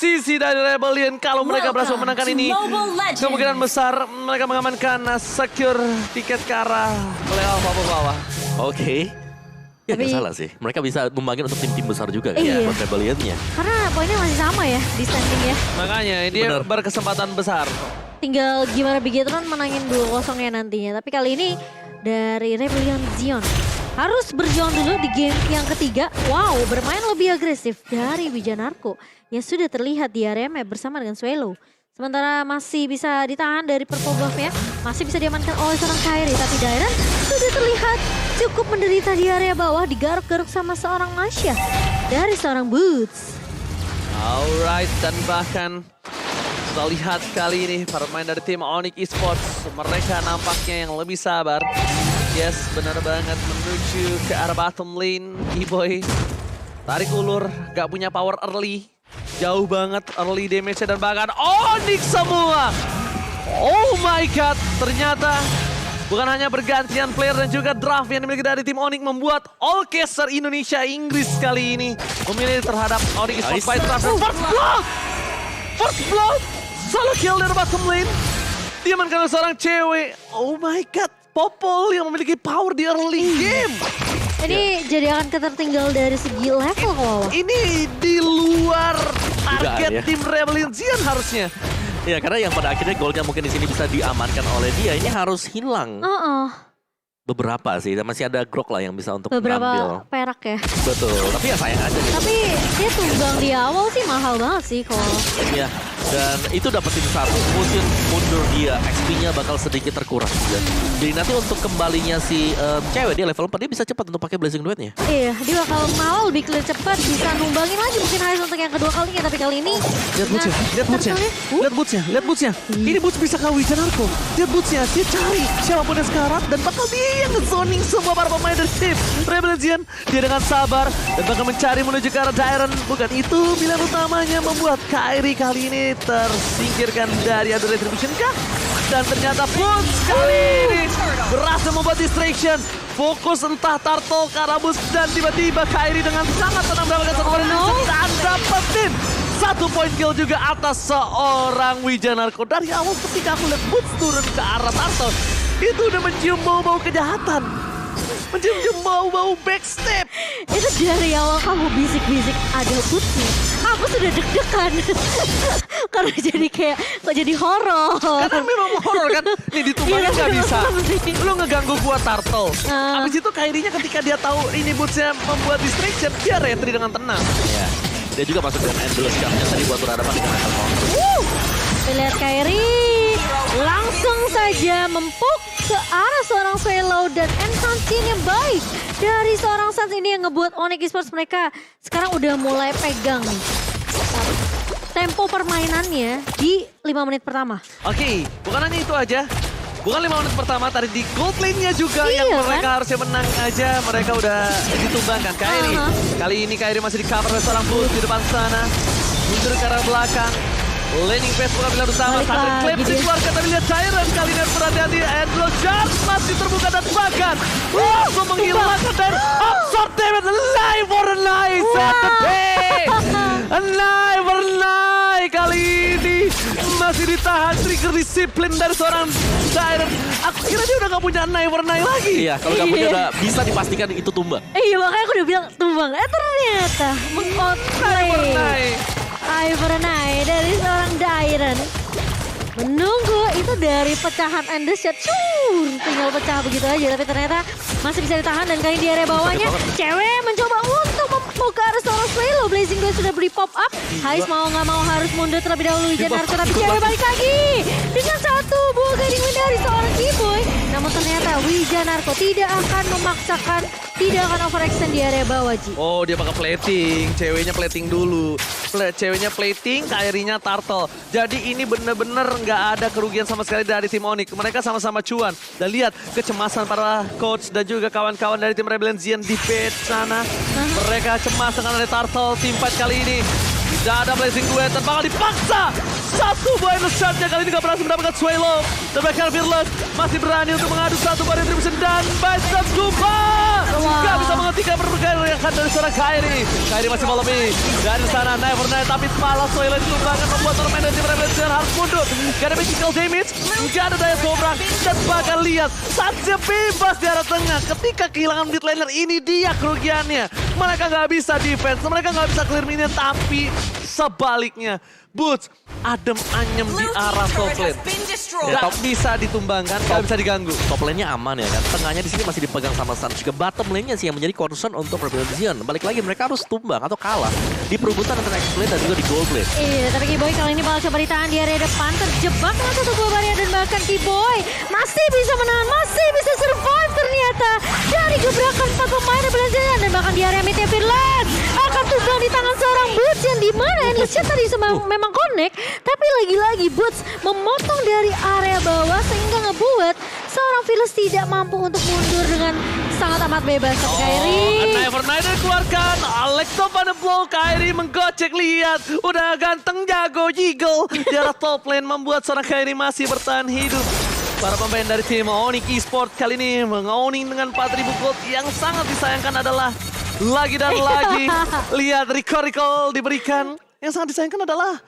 sisi dari Rebellion. Kalau mereka berhasil menangkan ini, kemungkinan besar mereka mengamankan secure tiket ke arah playoff bawah. Oke. Ya Tapi- nggak salah sih. Mereka bisa membagikan untuk tim-tim besar juga kan Iya. buat Rebellion-nya. Karena poinnya masih sama ya di standingnya. Makanya dia Bener. berkesempatan besar. Tinggal gimana Bigetron menangin 2-0 ya nantinya. Tapi kali ini dari Rebellion Zion harus berjuang dulu di game yang ketiga. Wow, bermain lebih agresif dari Wijanarko yang sudah terlihat di area map bersama dengan Swelo. Sementara masih bisa ditahan dari purple buff-nya, masih bisa diamankan oleh seorang Kairi. Tapi Dairan sudah terlihat cukup menderita di area bawah, digaruk-garuk sama seorang Masya dari seorang Boots. Alright, dan bahkan kita lihat kali ini para pemain dari tim Onyx Esports, mereka nampaknya yang lebih sabar. Yes, benar banget menuju ke arah bottom lane. E-Boy tarik ulur, gak punya power early. Jauh banget early damage-nya dan bahkan Onyx semua. Oh my god, ternyata bukan hanya bergantian player dan juga draft yang dimiliki dari tim Onyx membuat Allcaster Indonesia Inggris kali ini memilih terhadap Onyx Esports by draft. First blood! First blood! Solo kill dari bottom lane. Diamankan oleh seorang cewek. Oh my god, Popol yang memiliki power di early game. Ini jadi akan ketertinggal dari segi level kalau Ini di luar Dugaan ya. target tim Rebellion Zion harusnya. Ya karena yang pada akhirnya golnya mungkin di sini bisa diamankan oleh dia. Ini harus hilang beberapa sih. Masih ada Grok lah yang bisa untuk mengambil. beberapa perak ya. Betul. Tapi ya sayang aja gitu. Tapi dia tumbang di awal sih mahal banget sih kalau. Ya, dan itu dapetin satu, mungkin mundur dia, XP-nya bakal sedikit terkurang juga. Jadi nanti untuk kembalinya si cewek dia level 4, dia bisa cepat untuk pakai Blazing Duet-nya. Iya, dia bakal mau lebih clear cepat, bisa numbangin lagi mungkin Hais untuk yang kedua kalinya. Tapi kali ini Lihat bootsnya, lihat bootsnya, lihat bootsnya, lihat bootsnya. Ini boots bisa ke Wijanarko. Lihat bootsnya, dia cari siapapun yang sekarat dan bakal dia yang nge-zoning semua para pemain dari tim Rebellion Zion. Dia dengan sabar dan bakal mencari menuju ke arah Dairon. Bukan itu pilihan utamanya membuat Kairi kali ini tersingkirkan dari adu retribution kah? Dan ternyata Boots kali ini berhasil membuat distraction. Fokus entah Turtle, Karabus dan tiba-tiba Kairi dengan sangat tenang mendapatkan satu poin dan dapetin satu poin kill juga atas seorang Wijanarko. Dari awal ketika aku lihat Boots turun ke arah Turtle, itu udah mencium bau-bau kejahatan. Mencium bau-bau backstep. itu dari awal kamu bisik-bisik ada putih. Aku sudah deg-degan. Karena jadi kayak, kok jadi horor. Karena memang horor kan. Nih ditumbangin Iya, nggak bisa. bener. Lu ngeganggu gua Turtle. Ah. Abis itu Kairinya ketika dia tahu ini Bootsnya membuat distraction, dia retry dengan tenang. Ya. Dia juga masuk dengan Endless Jump-nya tadi buat berhadapan dengan Metal Mountain. Lihat Kairi langsung saja mempuk ke arah seorang Swelo dan enhancing yang baik dari seorang Sans ini yang ngebuat Onyx Esports mereka sekarang udah mulai pegang nih tempo permainannya di 5 menit pertama. Oke, bukan hanya itu aja. Bukan 5 menit pertama, tadi di gold lane-nya juga Iya, yang kan? mereka harusnya menang aja. Mereka udah ditumbangkan. Kairi, kali ini Kairi masih di cover oleh seorang Boots di depan sana. Mundur ke arah belakang. Laning phase bukan pilihan utama. Balik Sambil lagi claim dia. dikeluarkan. Tapi lihat Tyrant kali ini harus berhati-hati. Endless Jump masih terbuka dan bahkan langsung menghilangkan dan absorb damage. Alive or alive. Saturday. Alive or alive. Kali ini masih ditahan trigger disiplin dari seorang Tyrant. Aku kira dia udah gak punya Alive or alive lagi. Iya, kalau kamu Iya. udah bisa dipastikan itu tumbang. Iya makanya aku udah bilang tumbang. Ternyata meng-outplay Alive. Ivernai dari seorang Dairon. Menunggu itu dari pecahan Endless tinggal pecah begitu aja. Tapi ternyata masih bisa ditahan dan kali di area bawahnya cewek mencoba untuk membuka arah seorang Swelo. Blazing Duel sudah beri pop up. Hais mau nggak mau harus mundur terlebih dahulu. Wijanarko tapi cewek balik lagi dengan satu buah gading wind dari seorang E-Boy. Namun ternyata Wijanarko tidak akan memaksakan, tidak akan overextend di area bawah Ji. Oh, dia bakal plating. Ceweknya plating dulu. Ceweknya plating, Kairinya Turtle. Jadi ini bener-bener nggak ada kerugian sama sekali dari tim Onyx. Mereka sama-sama cuan. Dan lihat kecemasan para coach dan juga kawan-kawan dari tim Rebellion Zion di base sana. Mereka cemas dengan ada Turtle. Team fight kali ini Dan ada Blazing Duet dan bakal dipaksa. Satu buah endless shot-nya kali ini gak berhasil mendapatkan Swallow. Dan bahkan Fearless masih berani untuk mengadu satu buah retribution dan Bicep Scuba. Gak bisa menghentikan pergerakan dari seorang Kairi. Kairi masih mau lebih. Dari sana Never Night tapi malah Swallow ditumbangkan membuat orang main dari tim Revolution harus mundur. Gak ada magical damage, gak ada daya dobrak. Dan bahkan lihat Satya bebas di arah tengah. Ketika kehilangan mid laner ini dia kerugiannya. Mereka gak bisa defense, mereka gak bisa clear minion tapi sebaliknya. Boots adem anyem di arah top lane. Gak bisa ditumbangkan, gak bisa diganggu. Top lane-nya aman ya kan. Tengahnya di sini masih dipegang sama Sun. Juga bottom lane-nya sih yang menjadi concern untuk Rebellion. Balik lagi mereka harus tumbang atau kalah di perebutan antara X-Blade dan juga di Gold Blade. Iya, tapi Kiboy kali ini bakal coba ditahan di area depan. Terjebak dengan satu buah barrier dan bahkan Kiboy masih bisa menahan, masih bisa survive ternyata. Dari gebrakan 4 pemain Rebellion dan bahkan di area midnya Fearless akan tumbang di tangan seorang Boots yang dimana Endless-nya tadi memang connect. Tapi lagi-lagi Boots memotong dari area bawah sehingga ngebuat seorang Fearless tidak mampu untuk mundur dengan sangat amat bebas. Tapi Kairi Never Night dikeluarkan. Alexo pada blow. Kairi menggocek, lihat. Udah ganteng, jago, jiggle. Di arah top lane membuat seorang Kairi masih bertahan hidup. Para pemain dari tim Onyx Esports kali ini meng-owning dengan 4.000 gold. Yang sangat disayangkan adalah lagi dan lagi. Lihat recall diberikan. Yang sangat disayangkan adalah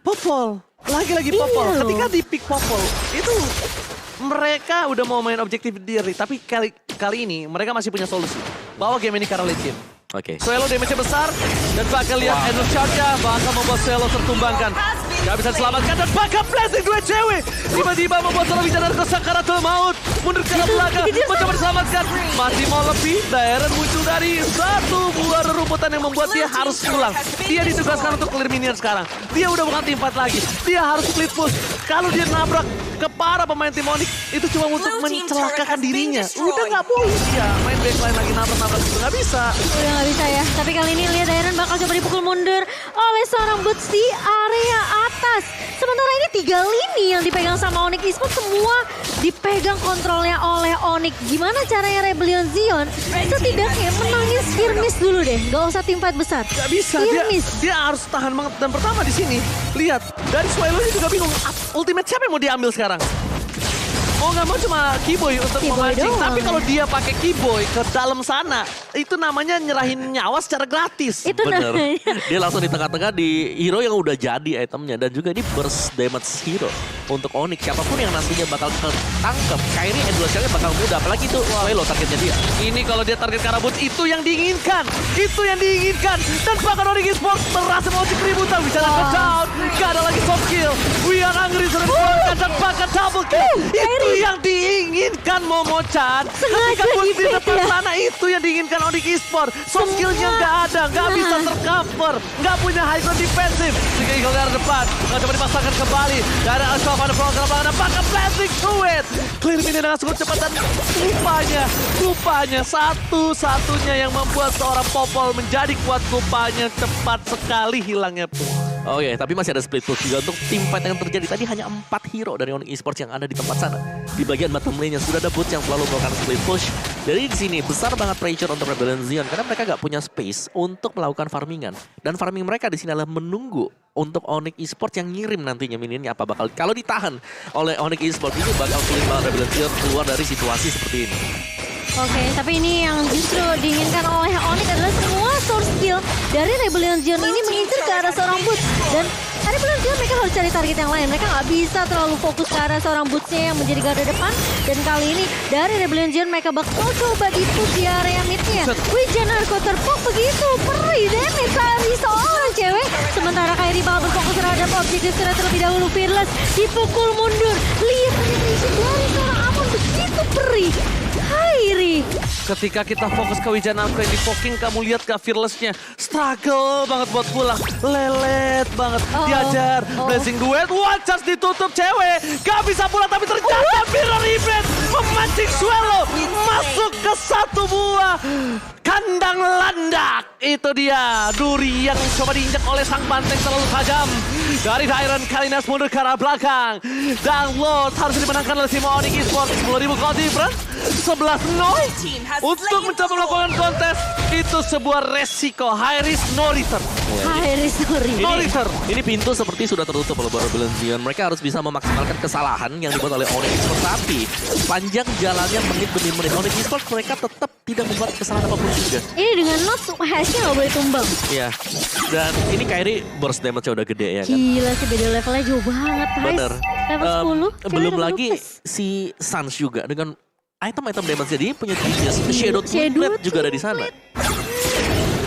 Popol. Lagi-lagi Popol. Ketika di pick Popol itu mereka udah mau main objektif diri. Tapi kali ini mereka masih punya solusi. Bawa game ini ke arah late game. Oke. Swallow damage-nya besar. Dan bakal lihat endless charge-nya bakal membuat Swallow tertumbangkan. Gak bisa diselamatkan dan bakal Blazing Duet cewek. Tiba-tiba membuat Swallow bicara dari kesakaratul maut. Mundur ke arah belakang. Mencoba diselamatkan. Masih mau lebih. Dairon muncul dari satu buah rerumputan yang membuat dia harus pulang. Dia ditugaskan untuk clear minion sekarang. Dia udah bukan tim fight lagi. Dia harus split push. Kalau dia nabrak ke para pemain tim Onyx itu cuma untuk mencelakakan dirinya. Udah gak boleh dia main backline lagi nabrak-nabrak gitu. Gak bisa. udah nggak bisa ya. Tapi kali ini lihat Dairon bakal coba dipukul mundur oleh seorang Boots di area atas. Sementara ini 3 lini yang dipegang sama Onyx Esports semua dipegang kontrolnya oleh Onyx. Gimana caranya Rebellion Zion setidaknya menangin skirmish dulu deh. Gak usah tim fight besar. Gak bisa, dia harus tahan banget. Dan pertama di sini, lihat dari Swallow-nya juga bingung. Ultimate siapa yang mau diambil sekarang? Mau nggak mau cuma Kiboy untuk memancing. Tapi kalau dia pakai Kiboy ke dalam sana, itu namanya nyerahin nyawa secara gratis. Itu Bener. namanya. Dia langsung di tengah-tengah di hero yang udah jadi itemnya. Dan juga ini burst damage hero untuk Onyx. Siapapun yang nantinya bakal ketangkep, Kairi endless-nya bakal mudah. Apalagi itu Swallow targetnya dia. Ini kalau dia target Karabut, itu yang diinginkan. Itu yang diinginkan. Dan bahkan Onyx Esports berhasil mengusik keributan. Bisa ke down. Gak ada lagi soft kill. We are angry sudah dikeluarkan dan bahkan double kill. Itu yang diinginkan Momo-chan. Ketika Boots di depan sana, itu yang diinginkan Onyx Esports. Soft skillnya gak ada. Gak bisa tercover. Gak punya high ground defensive. Jika Eagle ke arah depan. Gak coba dipaksakan kembali. Gak ada asal pada program belakang. Bahkan Blazing Duet. Clear ini dengan cukup cepat dan rupanya satu-satunya yang membuat seorang Popol menjadi kuat, rupanya cepat sekali hilangnya pun. Oke, tapi masih ada split push juga untuk tim fight yang terjadi. Tadi hanya 4 hero dari Onyx Esports yang ada di tempat sana. Di bagian bottom lane-nya sudah ada Boots yang selalu melakukan split push. Jadi di sini besar banget pressure untuk Rebellion Zion karena mereka gak punya space untuk melakukan farmingan. Dan farming mereka di sini adalah menunggu untuk Onyx Esports yang ngirim nantinya minionnya apa bakal. Kalau ditahan oleh Onyx Esports ini bakal sulit banget Rebellion Zion keluar dari situasi seperti ini. Oke, tapi ini yang justru diinginkan oleh Onyx adalah semua source skill dari Rebellion Zion ini mengincar ke arah seorang Boots. Dan Rebellion Zion mereka harus cari target yang lain. Mereka nggak bisa terlalu fokus ke arah seorang Boots-nya yang menjadi garda depan. Dan kali ini dari Rebellion Zion mereka bakal coba di-push di area mid-nya. Wijan Narko terpok begitu, perih damage Kairi seorang cewek. Sementara Kairi bakal berfokus terhadap objektif secara terlebih dahulu. Fearless dipukul mundur. Lihat penetration dari seorang Amon begitu perih. Kairi. Ketika kita fokus ke Wijanarko yang di-poking, kamu lihat ke Fearless-nya. Struggle banget buat pulang. Lelet banget. Diajar. Blazing Duet. One charge ditutup cewek. Gak bisa pulang tapi ternyata Mirror Image memancing Swallow. Masuk ke satu buah kandang landak. Itu dia. Duri yang coba diinjak oleh sang banteng terlalu tajam. Dari Dairon Kalinas mundur ke arah belakang. Dan Lord harus dimenangkan oleh tim Onyx Esports. 10.000 gold difference. 11-0 untuk mencoba melakukan kontes. Itu sebuah resiko. High risk, no return. Hai Rizuri. No return. Ini pintu seperti sudah tertutup oleh Rebellion Zion. Mereka harus bisa memaksimalkan kesalahan yang dibuat oleh Onyx Esports. Tapi panjang jalannya menit demi menit. Onyx Esports mereka tetap tidak membuat kesalahan apapun juga. Ini dengan not hashnya nggak boleh tumbang. Iya. Dan ini Kairi burst damage-nya udah gede ya kan. Gila sih beda levelnya jauh banget guys. Bener. Level 10. cewek Belum level lagi 12. si Sans juga dengan item-item damage jadi punya genius. Shadow Shadow Twin juga ada di sana.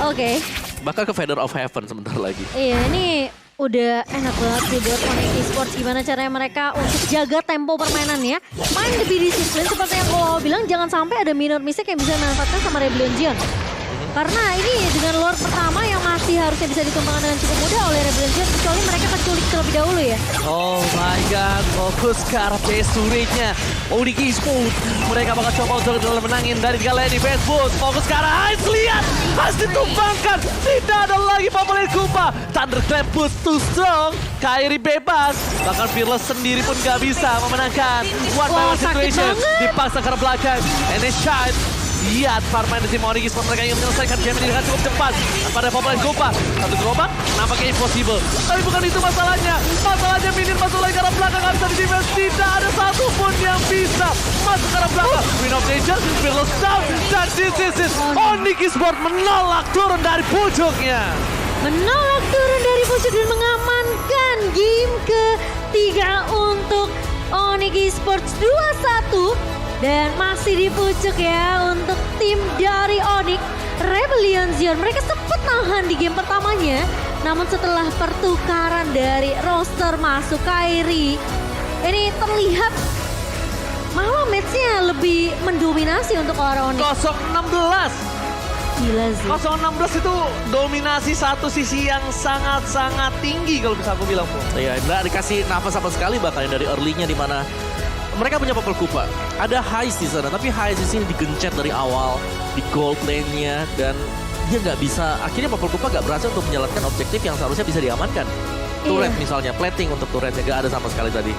Oke. Bakal ke Feather of Heaven sebentar lagi. Iya ini udah enak banget sih buat Onyx Esports. Gimana caranya mereka untuk jaga tempo permainannya. Main lebih disiplin seperti yang Ko bilang. Jangan sampai ada minor mistake yang bisa dimanfaatkan sama Rebellion Zion. Karena ini dengan lore pertama yang masih harusnya bisa ditumbangkan dengan cukup mudah oleh Rebellion Zion. Kecuali mereka terculik terlebih dahulu ya. Oh my god, fokus ke arah base turretnya. Onyx Esports, mereka bakal coba untuk menangin dari kali ini base boost. Fokus ke arah Ice, lihat! Ice ditumbangkan, tidak ada lagi Populate Kupa. Thunderclap push too strong, Kairi bebas. Bahkan Fearless sendiri pun gak bisa memenangkan. One by Wah, one sakit situation, banget. dipaksa ke arah belakang. And a shot. Lihat Farman dari tim Onyx Esports, mereka ingin menyelesaikan game ini dengan cukup cepat. Pada Populate Kupa, satu gerobak nampaknya impossible. Tapi bukan itu masalahnya. Masalahnya Minion masuk lagi ke arah belakang, gak bisa di defense. Tidak ada satupun yang bisa masuk ke arah belakang. Win of Danger, Fearless down. Dan this is Onyx Esports menolak turun dari pucuknya. Menolak turun dari pucuk dan mengamankan game ketiga untuk Onyx Esports 2-1. Dan masih di pucuk ya untuk tim dari Onyx Rebellion Zion. Mereka sempat nahan di game pertamanya. Namun setelah pertukaran dari roster masuk Kairi, ini terlihat malah matchnya lebih mendominasi untuk orang Onyx. 0-16. Gila sih. 0-16 itu dominasi satu sisi yang sangat-sangat tinggi kalau bisa aku bilang, Bro. Iya, nggak dikasih nafas sama sekali bahkan dari early-nya di mana mereka punya Popol Kupa. Ada Heist di sana, tapi Heist di sini digencet dari awal di gold lane-nya dan dia nggak bisa. Akhirnya Popol Kupa nggak berhasil untuk menjalankan objektif yang seharusnya bisa diamankan. Turret misalnya, plating untuk turretnya nggak ada sama sekali tadi.